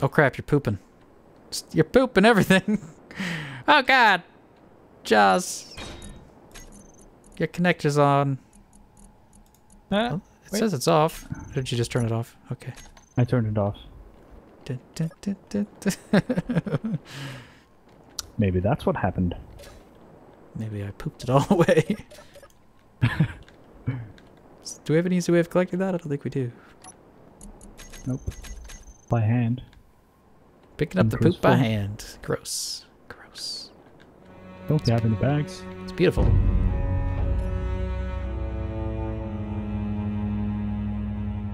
Oh crap, you're pooping. You're pooping everything. Oh god. Jaws. Your connector's on. Oh, it says it's off. Or did you just turn it off? Okay. I turned it off. Dun, dun, dun, dun, dun. Maybe that's what happened. Maybe I pooped it all away. Do we have an easy way of collecting that? I don't think we do. Nope. By hand. Picking up the poop by hand. Gross. Gross. Don't you have any bags? It's beautiful.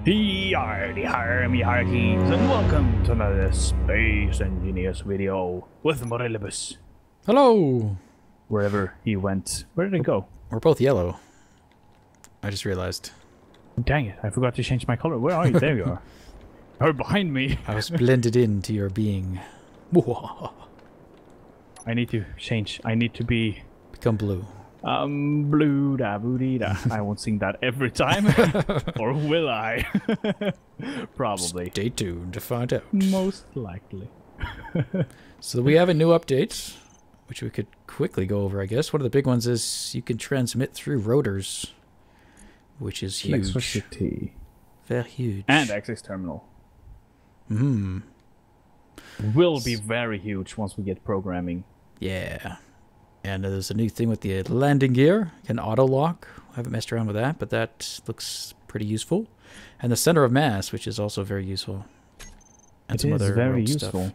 Me hearties, and welcome to another Space Engineers video with Morelibus. Hello! Wherever he went. Where did it go? We're both yellow. I just realized. Dang it, I forgot to change my color. Where are you? There you are. You're behind me. I was blended into your being. I need to change. I need to be... Become blue. Blue da booty da. I won't sing that every time. Or will I? Probably. Stay tuned to find out. Most likely. So we have a new update, which we could quickly go over, I guess. One of the big ones is you can transmit through rotors, which is huge. Electricity. Very huge. And access terminal. Will be very huge once we get programming. Yeah. And there's a new thing with the landing gear. You can auto lock. I haven't messed around with that, but that looks pretty useful. And the center of mass, which is also very useful. And some other very rope useful. stuff.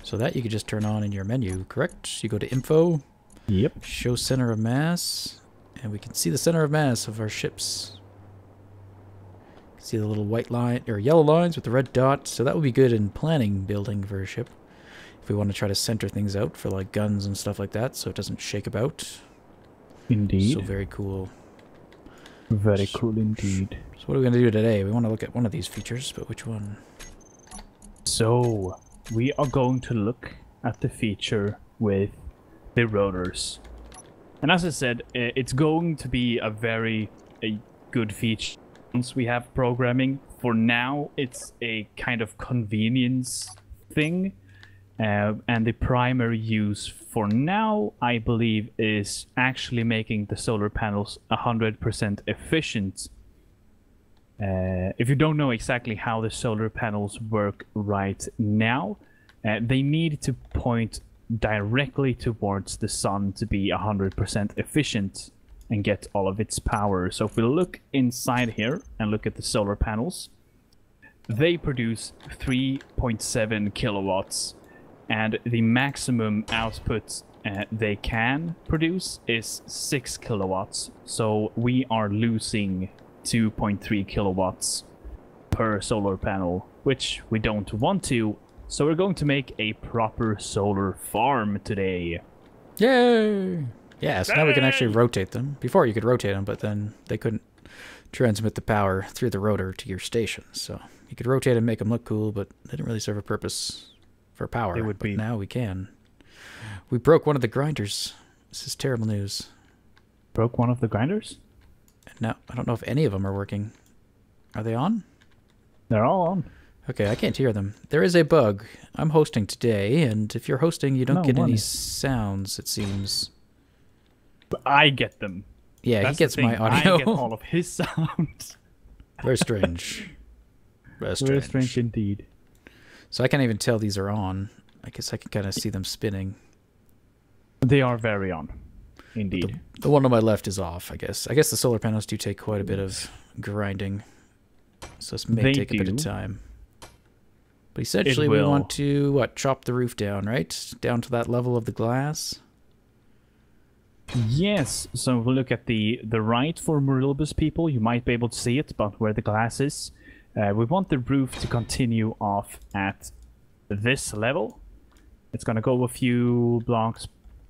So that you could just turn on in your menu, correct? You go to info. Yep. Show center of mass. And we can see the center of mass of our ships. See the little white line or yellow lines with the red dot. So that would be good in planning building for a ship. If we want to try to center things out for like guns and stuff like that, so it doesn't shake about. Indeed. So very cool. Very cool indeed. So what are we going to do today? We want to look at one of these features, but which one? So we are going to look at the feature with the rotors. And as I said, it's going to be a very good feature once we have programming. For now, it's a kind of convenience thing. And the primary use for now, I believe, is actually making the solar panels 100% efficient. If you don't know exactly how the solar panels work right now, they need to point directly towards the sun to be 100% efficient and get all of its power. So if we look inside here and look at the solar panels, they produce 3.7 kilowatts. And the maximum output they can produce is 6 kilowatts. So we are losing 2.3 kilowatts per solar panel, which we don't want to. So we're going to make a proper solar farm today. Yay! Yeah, so now we can actually rotate them. Before you could rotate them, but then they couldn't transmit the power through the rotor to your station. So you could rotate and make them look cool, but they didn't really serve a purpose for power. It would be. Now we can. We broke one of the grinders. This is terrible news. Broke one of the grinders? Now I don't know if any of them are working. Are they on? They're all on. Okay, I can't hear them. There is a bug. I'm hosting today, and if you're hosting, you don't get any sounds, it seems. But I get them. Yeah, That's he gets my audio. I get all of his sounds. Very strange. Very strange. Very strange indeed. So I can't even tell these are on. I guess I can kind of see them spinning. They are very on. Indeed. The one on my left is off, I guess. I guess the solar panels do take quite a bit of grinding. So this may take a bit of time. But essentially we want to, what, chop the roof down, right? Down to that level of the glass? Yes. So if we look at the right for Morelibus people, you might be able to see it, but where the glass is. We want the roof to continue off at this level. It's going to go a few blocks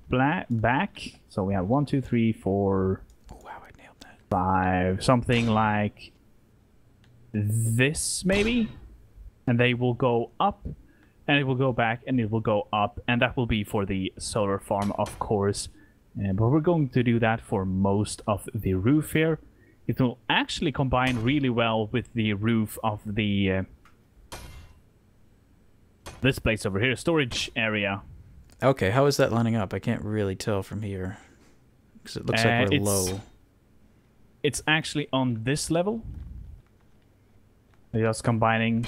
back. So we have 1, 2, 3, 4, oh, wow, I nailed that. 5, something like this maybe. And they will go up, and it will go back, and it will go up. And that will be for the solar farm, of course. But we're going to do that for most of the roof here. It will actually combine really well with the roof of the this place over here, storage area. Okay, how is that lining up? I can't really tell from here. Because it looks like we're low. It's actually on this level. We're just combining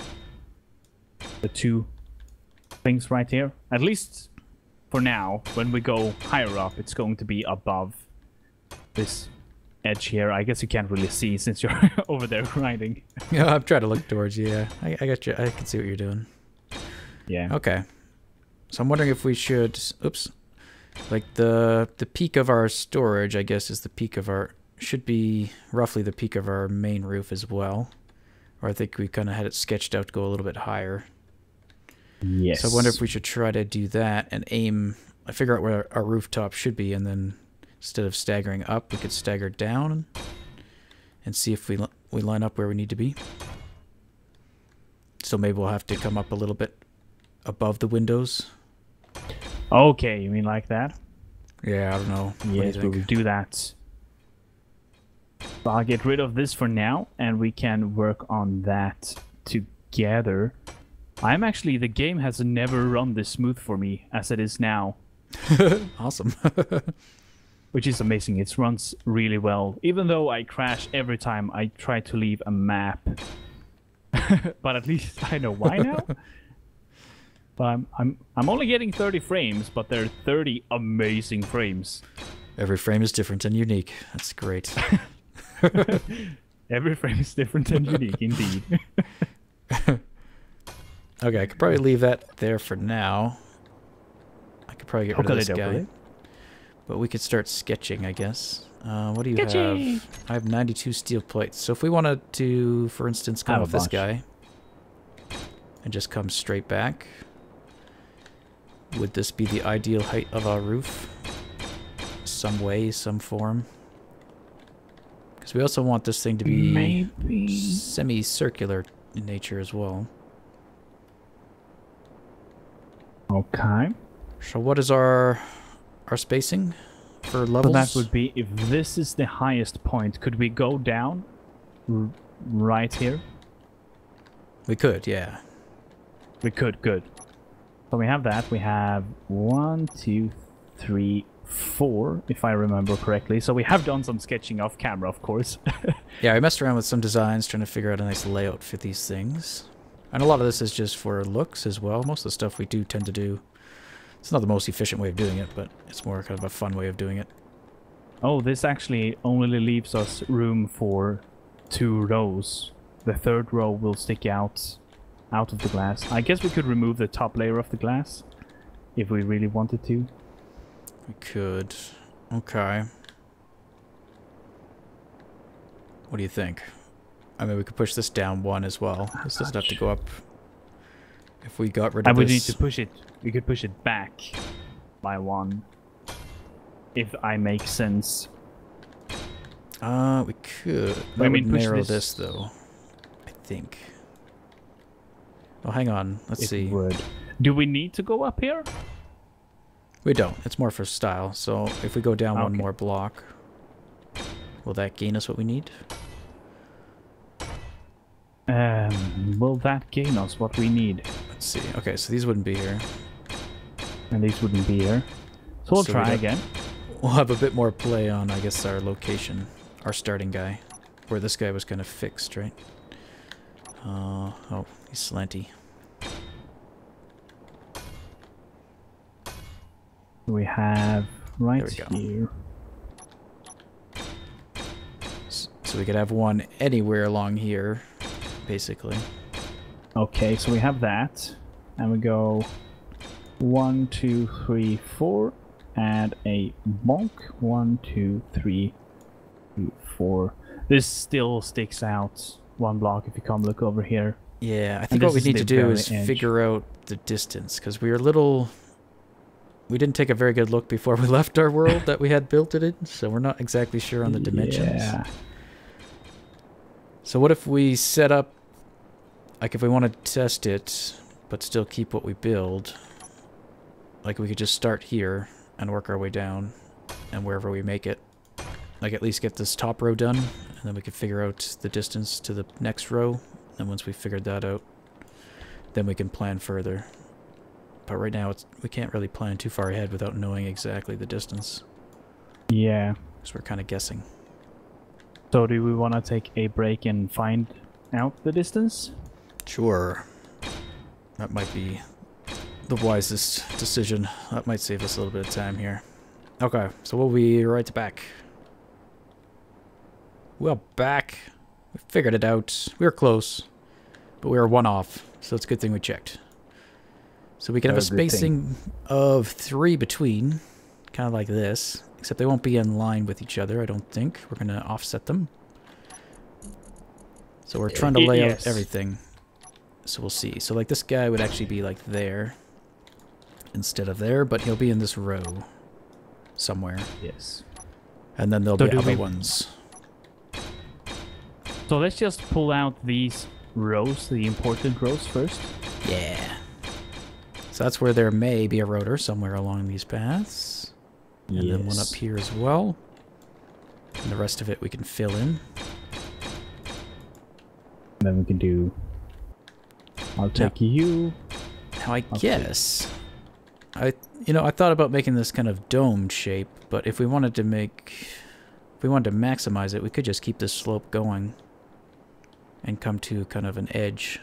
the two things right here. At least for now, when we go higher up, it's going to be above this edge here. I guess you can't really see since you're over there grinding. Yeah, I'm trying to look towards you. Yeah, I got you. I can see what you're doing. Yeah. Okay. So I'm wondering if we should... Oops. Like the peak of our storage, I guess, is the peak of our... Should be roughly the peak of our main roof as well. Or I think we kind of had it sketched out to go a little bit higher. Yes. So I wonder if we should try to do that and aim... I figure out where our rooftop should be, and then instead of staggering up, we could stagger down and see if we line up where we need to be. So maybe we'll have to come up a little bit above the windows. Okay, you mean like that? Yeah, I don't know. Yes, we will do that. So I'll get rid of this for now, and we can work on that together. The game has never run this smooth for me as it is now. Awesome. Which is amazing. It runs really well. Even though I crash every time I try to leave a map. But at least I know why now. But I'm only getting 30 frames, but they're 30 amazing frames. Every frame is different and unique. That's great. Every frame is different and unique, indeed. Okay, I could probably leave that there for now. I could probably get rid of this guy. But we could start sketching, I guess. What do you have? I have 92 steel plates. So if we wanted to, for instance, come with this guy and just come straight back, would this be the ideal height of our roof? Some way, some form? Because we also want this thing to be maybe semicircular in nature as well. Okay. So what is our spacing for levels? So that would be, if this is the highest point, could we go down right here? We could, yeah. We could, good. So we have that. We have 1, 2, 3, 4, if I remember correctly. So we have done some sketching off camera, of course. Yeah, I messed around with some designs, trying to figure out a nice layout for these things. And a lot of this is just for looks as well. Most of the stuff we do tend to do, it's not the most efficient way of doing it, but it's more kind of a fun way of doing it. Oh, this actually only leaves us room for 2 rows. The 3rd row will stick out of the glass. I guess we could remove the top layer of the glass if we really wanted to. We could. Okay. What do you think? I mean, we could push this down 1 as well. This doesn't have to go up. If we got rid of this... I would need to push it. We could push it back by 1. If I make sense. We could. That would narrow this, though. I think. Oh, hang on. Let's see. Would. Do we need to go up here? We don't. It's more for style. So if we go down 1 more block, will that gain us what we need? Will that gain us what we need? Let's see. Okay, so these wouldn't be here. And these wouldn't be here. So we'll try again. We'll have a bit more play on, I guess, our location. Our starting guy. Where this guy was kind of fixed, right? Oh, he's slanty. We have right here. So we could have 1 anywhere along here, basically. Okay, so we have that. And we go 1, 2, 3, 4. Add a bonk. 1, 2, 3, 4. This still sticks out 1 block if you come look over here. Yeah, I think what we need to do is figure out the distance, because we were a little... We didn't take a very good look before we left our world that we had built it in, so we're not exactly sure on the dimensions. Yeah. So what if we set up, like if we want to test it, but still keep what we build, like we could just start here and work our way down, and wherever we make it, like at least get this top row done, and then we could figure out the distance to the next row, and once we figured that out, then we can plan further. But right now, we can't really plan too far ahead without knowing exactly the distance. Yeah. So we're kind of guessing. So do we want to take a break and find out the distance? Sure. That might be the wisest decision. That might save us a little bit of time here. Okay, so we'll be right back. We're back. We figured it out. We were close, but we were one off, so it's a good thing we checked. So we can have a spacing of 3 between, kind of like this, except they won't be in line with each other, I don't think. We're going to offset them. So we're trying to lay out everything. So we'll see. So like this guy would actually be like there instead of there, but he'll be in this row somewhere. Yes. And then there'll be other ones. So let's just pull out these rows, the important rows first. Yeah. So that's where there may be a rotor somewhere along these paths. And then one up here as well. And the rest of it we can fill in. And then we can do... I'll take you. Now I guess... I thought about making this kind of domed shape, but if we wanted to maximize it, we could just keep this slope going. And come to kind of an edge.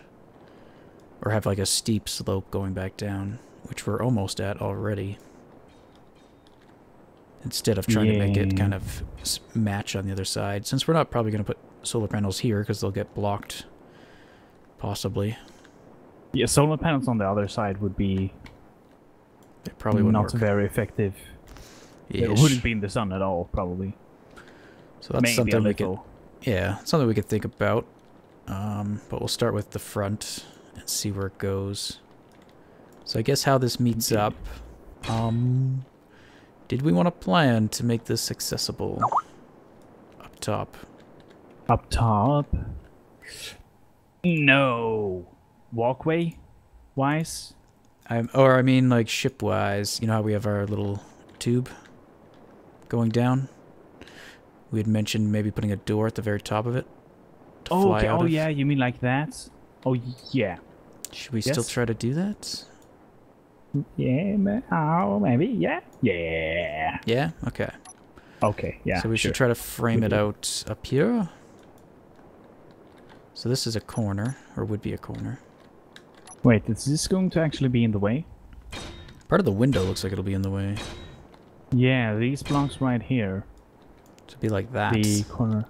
Or have like a steep slope going back down, which we're almost at already. Instead of trying to make it kind of match on the other side. Since we're not probably going to put solar panels here because they'll get blocked. Possibly. Yeah, solar panels on the other side would be... It probably wouldn't not work. very effective. Ish. It wouldn't be in the sun at all, probably. So that's maybe something we could... Yeah, something we could think about. But we'll start with the front and see where it goes. So I guess how this meets up. Did we want to plan to make this accessible up top? Up top? No. Walkway wise? I mean like ship wise. You know how we have our little tube going down? We had mentioned maybe putting a door at the very top of it. Oh, okay. Oh, yeah, you mean like that? Oh, yeah. Should we still try to do that? Yeah, maybe, yeah. Yeah. Yeah? Okay. Okay, yeah. So we should try to frame it out up here. So this is a corner, or would be a corner. Wait, is this going to actually be in the way? Part of the window looks like it'll be in the way. Yeah, these blocks right here. To be like that. The corner.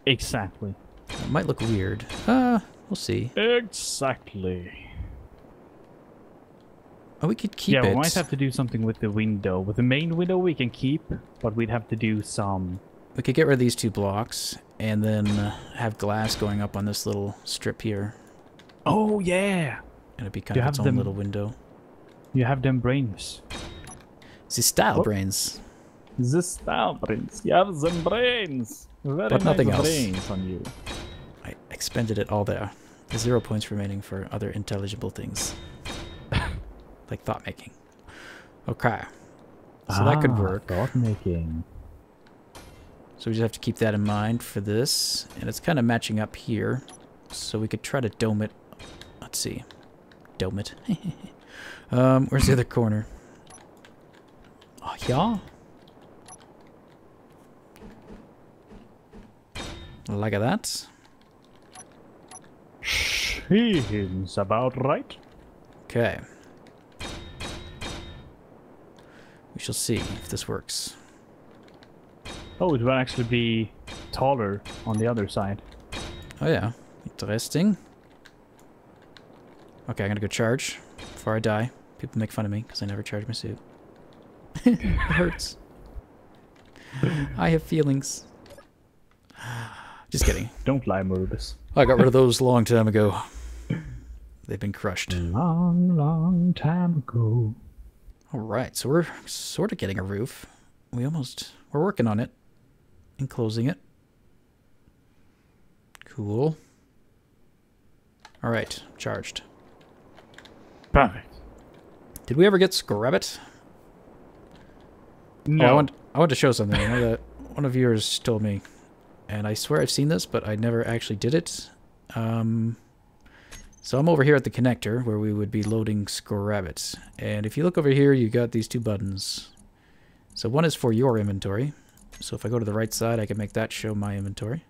Exactly. It might look weird. We'll see. Exactly. Oh, we could keep it. Yeah, we might have to do something with the window. With the main window we can keep, but we'd have to do some... We could get rid of these 2 blocks, and then have glass going up on this little strip here. Oh, yeah! And it'd be kind of its own little window. You have them brains. The style brains. The style brains. You have them brains. Very but nothing nice else. Brains on you. I expended it all there. 0 points remaining for other intelligible things. Like thought making. Okay. So that could work. Thought making. So we just have to keep that in mind for this. And it's kind of matching up here. So we could try to dome it. Let's see. Dome it. Where's the other corner? Oh, yeah. Like that. Seems about right. Okay. We shall see if this works. Oh, it will actually be taller on the other side. Oh yeah. Interesting. Okay, I'm gonna go charge before I die. People make fun of me because I never charge my suit. It hurts. I have feelings. Just kidding. Don't lie, Morubus. I got rid of those a long time ago. They've been crushed. Long, long time ago. Alright, so we're sort of getting a roof. We're working on it. Enclosing it. Cool. Alright, charged. Perfect. Did we ever get Scrabbit? No. Oh, I want to show something. I know that one of yours told me, and I swear I've seen this, but I never actually did it. So I'm over here at the connector where we would be loading Scrabbit. And if you look over here, you got these two buttons. So one is for your inventory. So if I go to the right side, I can make that show my inventory.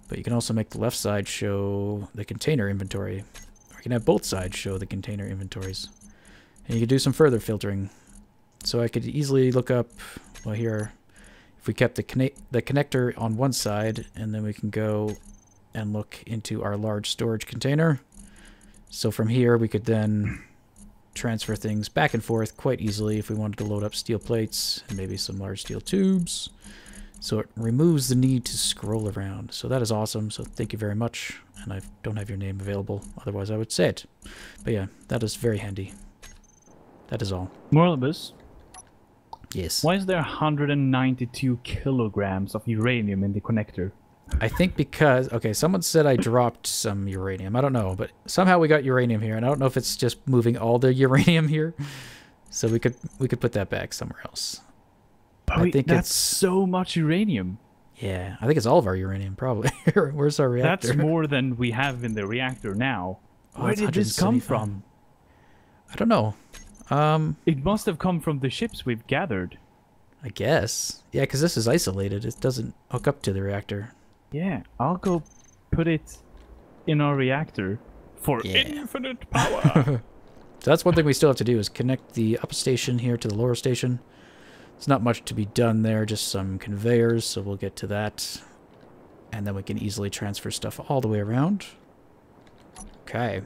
But you can also make the left side show the container inventory. Or you can have both sides show the container inventories. And you can do some further filtering. So I could easily look up, well here, if we kept the connector on one side, and then we can go and look into our large storage container. So from here, we could then transfer things back and forth quite easily if we wanted to load up steel plates and maybe some large steel tubes. So it removes the need to scroll around. So that is awesome. So thank you very much. And I don't have your name available. Otherwise, I would say it. But yeah, that is very handy. That is all. Morlibus, Yes. why is there 192 kilograms of uranium in the connector? I think because, okay, someone said I dropped some uranium. I don't know, but somehow we got uranium here, and I don't know if it's just moving all the uranium here. So we could put that back somewhere else. I think that's so much uranium. Yeah, I think it's all of our uranium, probably. Where's our reactor? That's more than we have in the reactor now. Oh, Where it's did this come 175. from? I don't know. It must have come from the ships we've gathered. I guess. Yeah, because this is isolated. It doesn't hook up to the reactor. Yeah, I'll go put it in our reactor for infinite power. So that's one thing we still have to do is connect the up station here to the lower station. There's not much to be done there, just some conveyors, so we'll get to that. And then we can easily transfer stuff all the way around. Okay.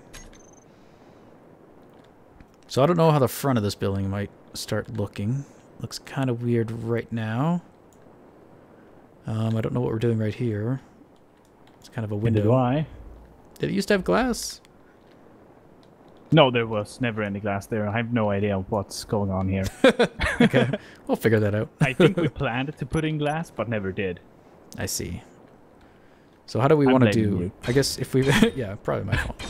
So I don't know how the front of this building might start looking. Looks kind of weird right now. I don't know what we're doing right here. It's kind of a window. Why? Did it used to have glass? No, there was never any glass there. I have no idea what's going on here. Okay, we'll figure that out. I think we planned to put in glass, but never did. I see. So how do we I'm want to blaming do... you. I guess if we... yeah, probably my fault.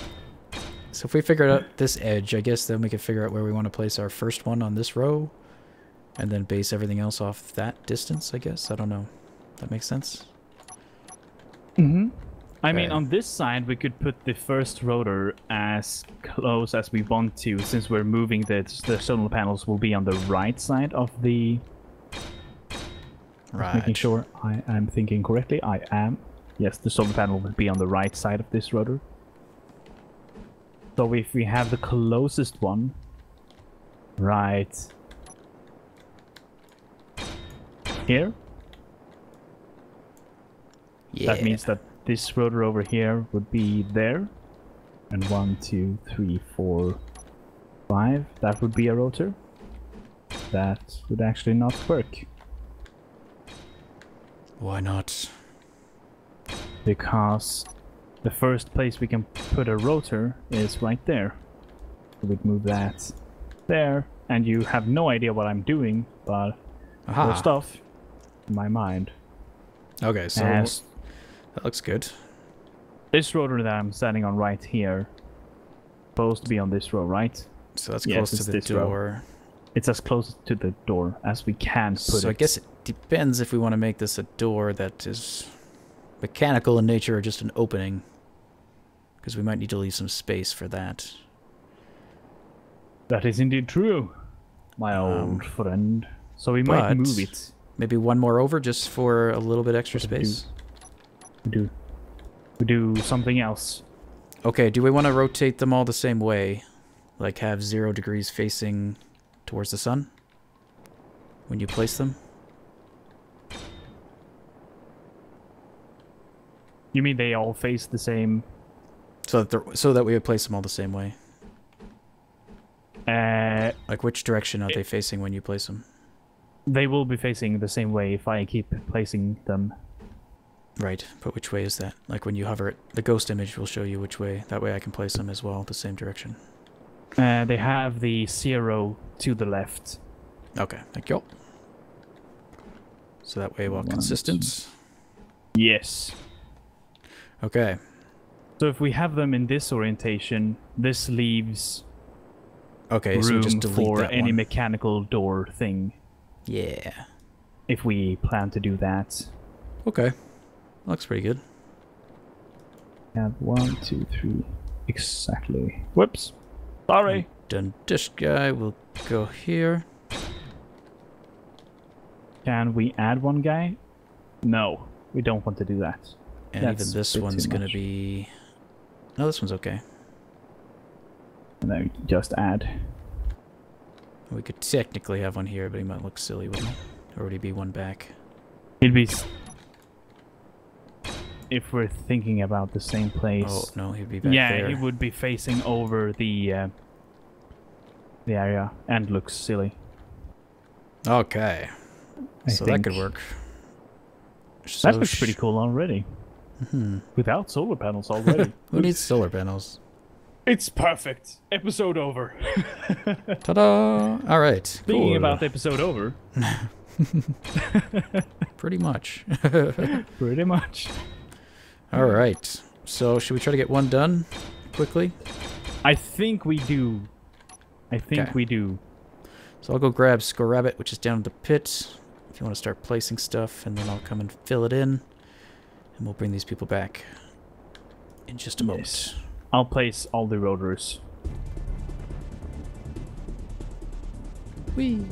So if we figure out this edge, I guess then we can figure out where we want to place our first one on this row. And then base everything else off that distance, I guess. I don't know. That makes sense? Mm-hmm. I mean, Okay. on this side, we could put the first rotor as close as we want to, since we're moving the solar panels will be on the right side of the... Right. Making sure I am thinking correctly. I am. Yes, the solar panel will be on the right side of this rotor. So if we have the closest one, right here, Yeah. that means that this rotor over here would be there. And 1, 2, 3, 4, 5. That would be a rotor. That would actually not work. Why not? Because the first place we can put a rotor is right there. So we'd move that there. And you have no idea what I'm doing, but Aha. there's stuff in my mind. Okay, so As that looks good. this rotor that I'm standing on right here, supposed to be on this row, right? So that's Yes, close to it's the this row. door. It's as close to the door as we can put So it. I guess it depends if we want to make this a door that is mechanical in nature or just an opening. Because we might need to leave some space for that. That is indeed true, my old friend. So we might but- move it. Maybe one more over just for a little bit extra What do we do? space. We do something else. Okay, do we want to rotate them all the same way? Like have 0 degrees facing towards the sun? When you place them? You mean they all face the same? So that we would place them all the same way. Like which direction are they facing when you place them? They will be facing the same way if I keep placing them. Right, but which way is that? Like when you hover it, the ghost image will show you which way. That way I can place them as well, the same direction. They have the 0 to the left. Okay, thank you. So that way we're all consistent. Yes. Okay. So if we have them in this orientation, this leaves Okay, so we room just delete for that any one. mechanical door thing. Yeah. If we plan to do that. Okay. Looks pretty good. We have 1, 2, 3, exactly. Whoops. Sorry. Then this guy will go here. Can we add one guy? No, we don't want to do that. And That's even this a bit one's too gonna much. be... No, this one's okay. And then just add. We could technically have one here, but he might look silly, wouldn't he? Or would he be one back? It'd be... If we're thinking about the same place. Oh, no, he'd be back yeah, there. he would be facing over the area and looks silly. Okay. So that could work. So That looks pretty cool already. Without solar panels already. Who needs solar panels? It's perfect. Episode over. Ta-da! All right. Speaking Cool. about the episode over. Pretty much. Pretty much. All right. So should we try to get one done quickly? I think we do. We do. So I'll go grab Rabbit, which is down in the pit. If you want to start placing stuff, and then I'll come and fill it in, and we'll bring these people back in just a moment. I'll place all the rotors. Whee!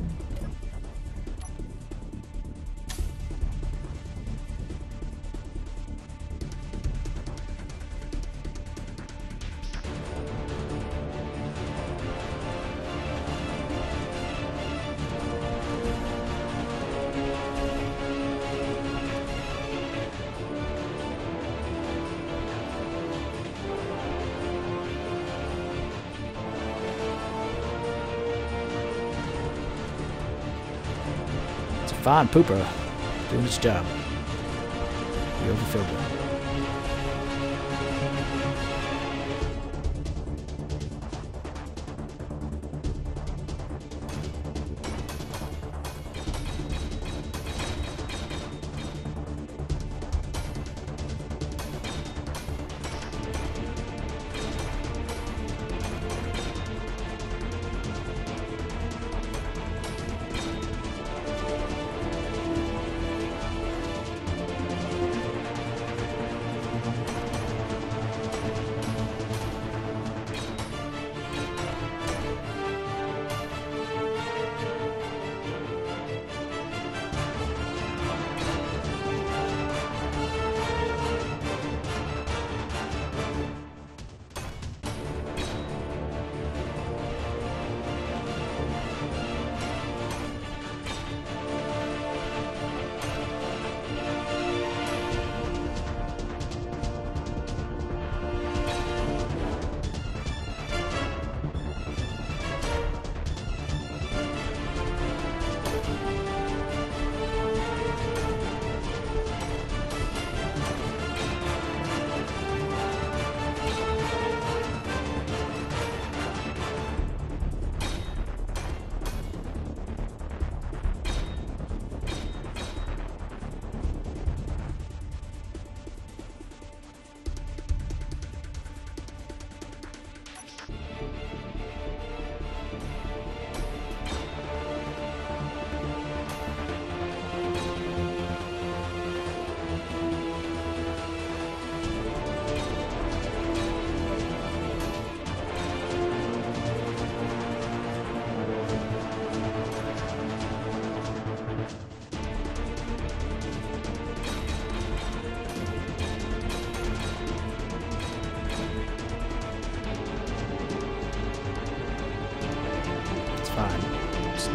Fine pooper, doing its job. We overfilled it.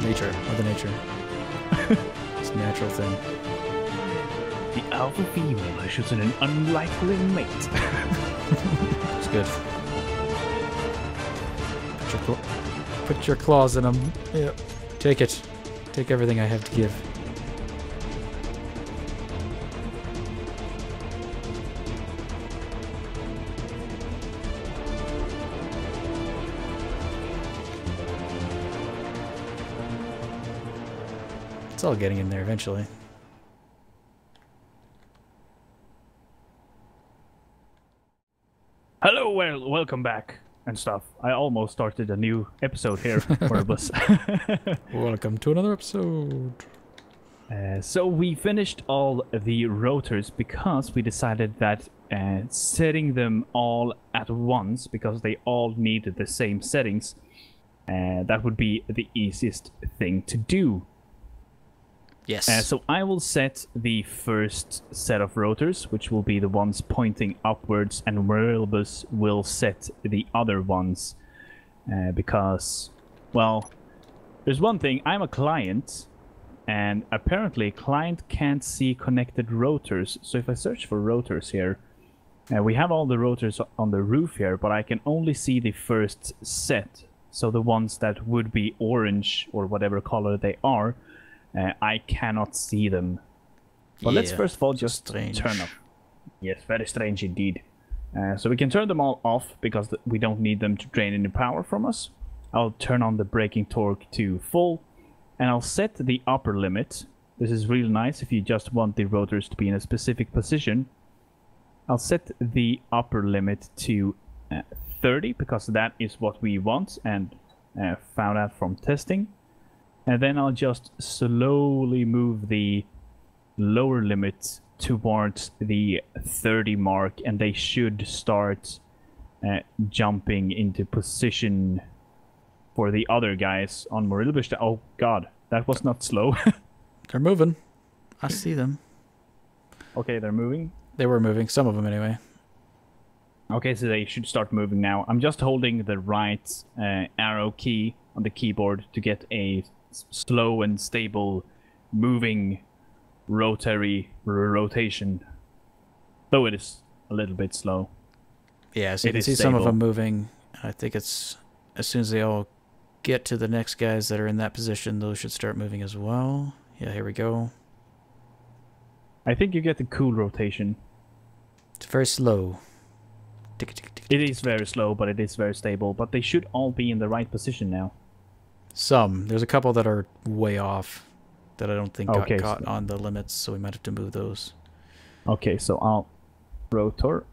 Nature, Mother Nature. It's a natural thing. The alpha female has chosen an unlikely mate. It's good. Put your claws in them. Yep. Take it. Take everything I have to give. It's all getting in there eventually. Hello, welcome back and stuff. I almost started a new episode here, Orbus. Welcome to another episode. So we finished all the rotors because we decided that setting them all at once, because they all needed the same settings, that would be the easiest thing to do. Yes. So I will set the first set of rotors, which will be the ones pointing upwards, and Marilbus will set the other ones. Because, well, there's one thing, I'm a client, and apparently client can't see connected rotors. So if I search for rotors here, we have all the rotors on the roof here, but I can only see the first set. So the ones that would be orange or whatever color they are, I cannot see them. But let's first of all just turn off. Yes, very strange indeed. So we can turn them all off because we don't need them to drain any power from us. I'll turn on the braking torque to full, and I'll set the upper limit. This is really nice if you just want the rotors to be in a specific position. I'll set the upper limit to 30 because that is what we want and found out from testing. And then I'll just slowly move the lower limit towards the 30 mark, and they should start jumping into position for the other guys on Marilbus. Oh god, that was not slow. They're moving. I see them. Okay, they're moving. They were moving, some of them anyway. Okay, so they should start moving now. I'm just holding the right arrow key on the keyboard to get a slow and stable moving rotary rotation. Though it is a little bit slow. Yeah, so you can see some of them moving. I think it's as soon as they all get to the next guys that are in that position, those should start moving as well. Yeah, here we go. I think you get the cool rotation. It's very slow. It is very slow, but it is very stable. But they should all be in the right position now. Some. There's a couple that are way off that I don't think got caught so on the limits, so we might have to move those. Okay, so I'll rotor.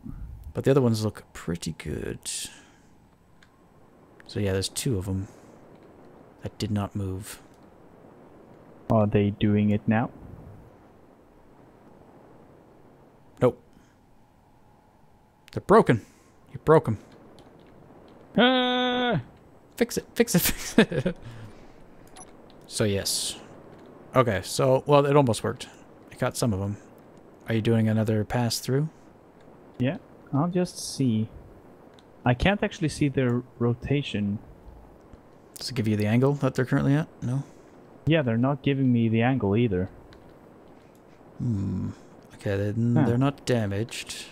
But the other ones look pretty good. So yeah, there's two of them that did not move. Are they doing it now? Nope. They're broken. You broke them. Fix it, fix it, fix it. So yes. Okay, so, well, it almost worked. I got some of them. Are you doing another pass through? Yeah, I'll just see. I can't actually see their rotation. Does it give you the angle that they're currently at? No? Yeah, they're not giving me the angle either. Okay, they're not damaged.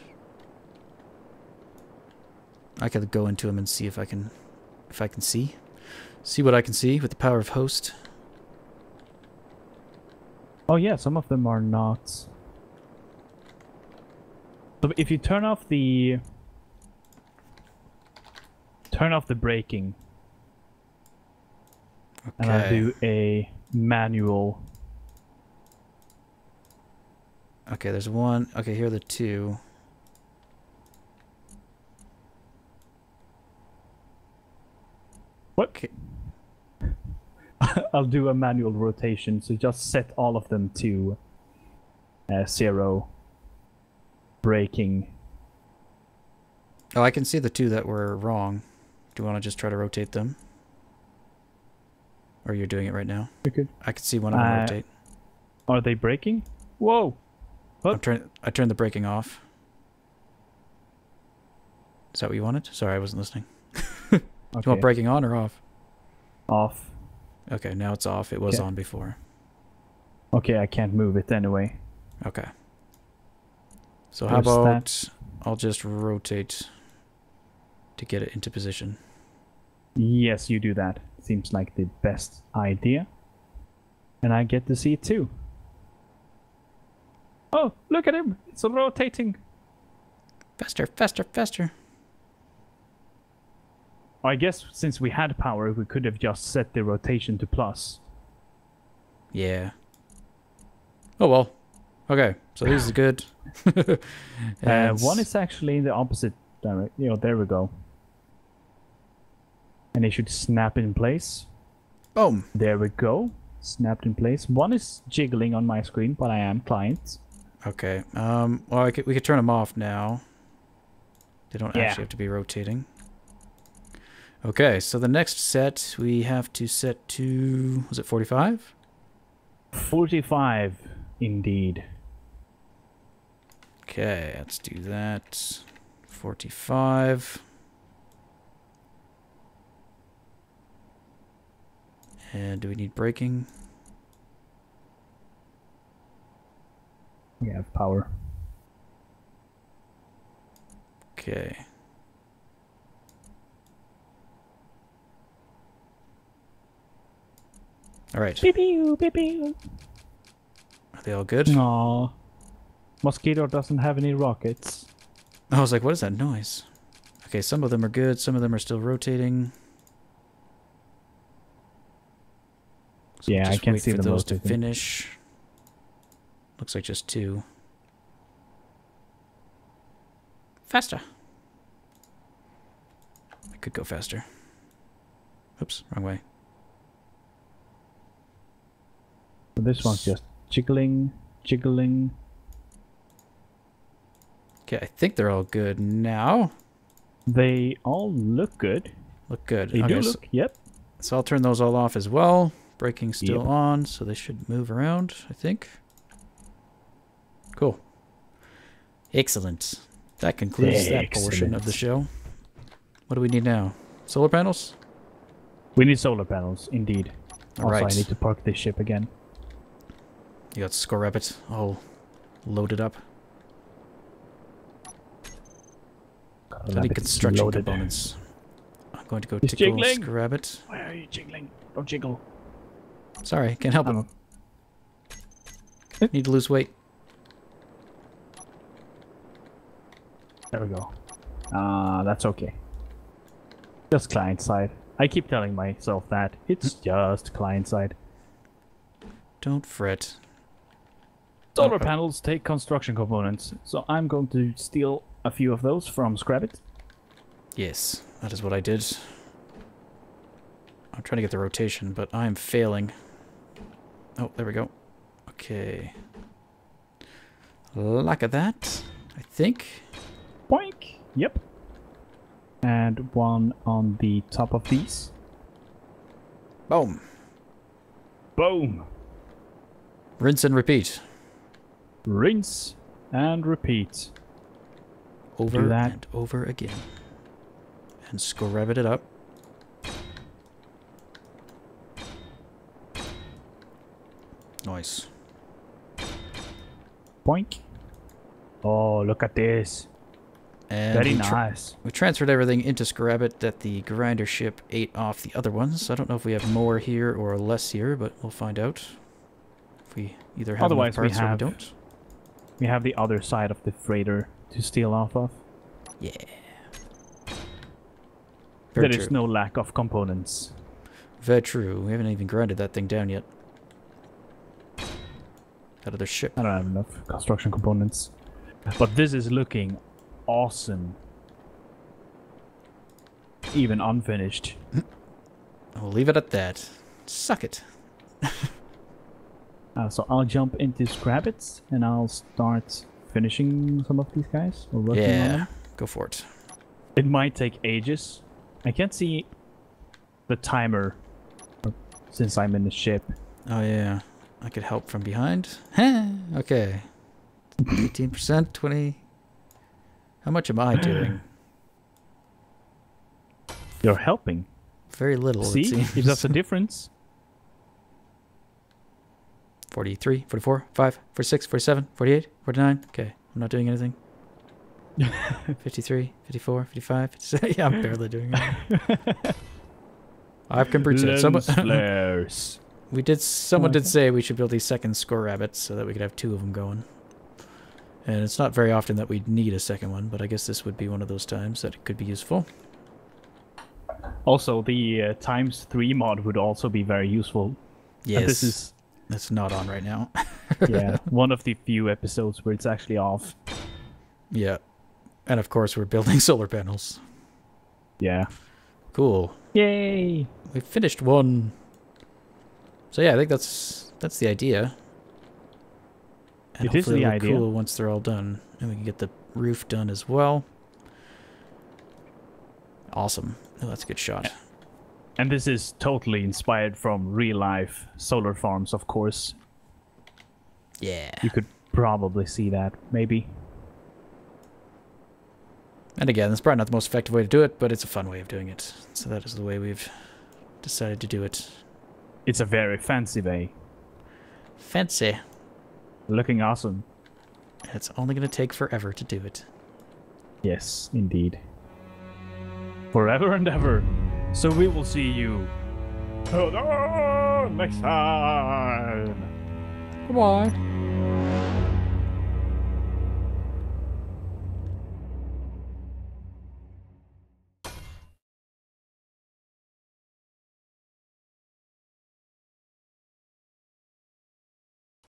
I could go into them and see if I can see what I can see with the power of host. Oh yeah, some of them are not. So if you turn off the braking, okay. And I'll do a manual. Okay, there's one. Okay, here are the two. What? Okay. I'll do a manual rotation, so just set all of them to 0. Braking. Oh, I can see the two that were wrong. Do you want to just try to rotate them? Or you're doing it right now? Okay. I can see one of them rotate. Are they braking? Whoa! What? I turned the braking off. Is that what you wanted? Sorry, I wasn't listening. Okay. Do you want braking on or off? Off. Okay, now it's off. It was on before. Okay, I can't move it anyway. Okay. So how about I'll just rotate to get it into position. Yes, you do that. Seems like the best idea. And I get to see it too. Oh, look at him! It's rotating! Faster, faster, faster. I guess since we had power, we could have just set the rotation to plus. Yeah. Oh well. Okay, so this is good. One is actually in the opposite direction. You know, there we go. And it should snap in place. Boom. There we go. snapped in place. One is jiggling on my screen, but I am client. Okay. Well, we could turn them off now. They don't actually have to be rotating. Okay, so the next set we have to set to... Was it 45? 45, indeed. Okay, let's do that. 45. And do we need braking? We have power. Okay. All right. Beep-pew, beep-pew. Are they all good? Aww. Mosquito doesn't have any rockets. I was like, what is that noise? Okay, some of them are good. Some of them are still rotating. So Yeah, I can see for them those to rotating. finish. Looks like just 2. Faster. I could go faster. Oops, wrong way. So this one's just jiggling, jiggling. Okay, I think they're all good now. They all look good. Look good. They Okay, do look, yep. So I'll turn those all off as well. Braking's still Yep. on, so they should move around, I think. Cool. Excellent. That concludes that portion of the show. What do we need now? Solar panels? We need solar panels, indeed. All Also, right. I need to park this ship again. You got Score Rabbit all loaded up. Any construction components? I'm going to go He's tickle jiggling. Score Rabbit. Why are you jiggling? Don't jiggle. Sorry, can't help it. Need to lose weight. There we go. That's okay. Just client side. I keep telling myself that. It's just client side. Don't fret. Solar panels take construction components, so I'm going to steal a few of those from Scrabbit. Yes, that is what I did. I'm trying to get the rotation, but I'm failing. Oh, there we go. Okay. Like that, I think. Boink! Yep. And one on the top of these. Boom. Boom! Rinse and repeat. Rinse and repeat. Over Do that. and over again. And Score-Rabbit it up. Nice. Boink. Oh, look at this. And Very we nice. we transferred everything into Score-Rabbit that the grinder ship ate off the other ones. I don't know if we have more here or less here, but we'll find out. If we either have Otherwise, enough parts we or we have- don't. We have the other side of the freighter to steal off of. Yeah. Very There true. is no lack of components. Very true. We haven't even grinded that thing down yet. That other ship. I don't have enough construction components. But this is looking awesome. Even unfinished. We'll leave it at that. Suck it. So I'll jump into Scrabbits and I'll start finishing some of these guys. Or working on Yeah. them. Go for it. It might take ages. I can't see the timer since I'm in the ship. Oh, yeah. I could help from behind. Okay. 18%, 20. How much am I doing? You're helping. Very little, See? it seems. If that's a difference. 43, 44, 5, 46, 47, 48, 49. Okay, I'm not doing anything. 53, 54, 55, 56. Yeah, I'm barely doing it. I've completed it. Lens flares. Someone did say we should build these second Score Rabbits so that we could have 2 of them going. And it's not very often that we need a second one, but I guess this would be one of those times that it could be useful. Also, the ×3 mod would also be very useful. Yes. And this is That's not on right now. yeah, one of the few episodes where it's actually off. Yeah. And of course we're building solar panels. Yeah. Cool. Yay! We finished one. So yeah, I think that's the idea. And It is hopefully the it'll look idea. cool once they're all done. And we can get the roof done as well. Awesome. Oh, that's a good shot. And this is totally inspired from real-life solar farms, of course. Yeah. You could probably see that, maybe. And again, it's probably not the most effective way to do it, but it's a fun way of doing it. So that is the way we've decided to do it. It's a very fancy way. Fancy. Looking awesome. And it's only going to take forever to do it. Yes, indeed. Forever and ever. So we will see you next time. Goodbye.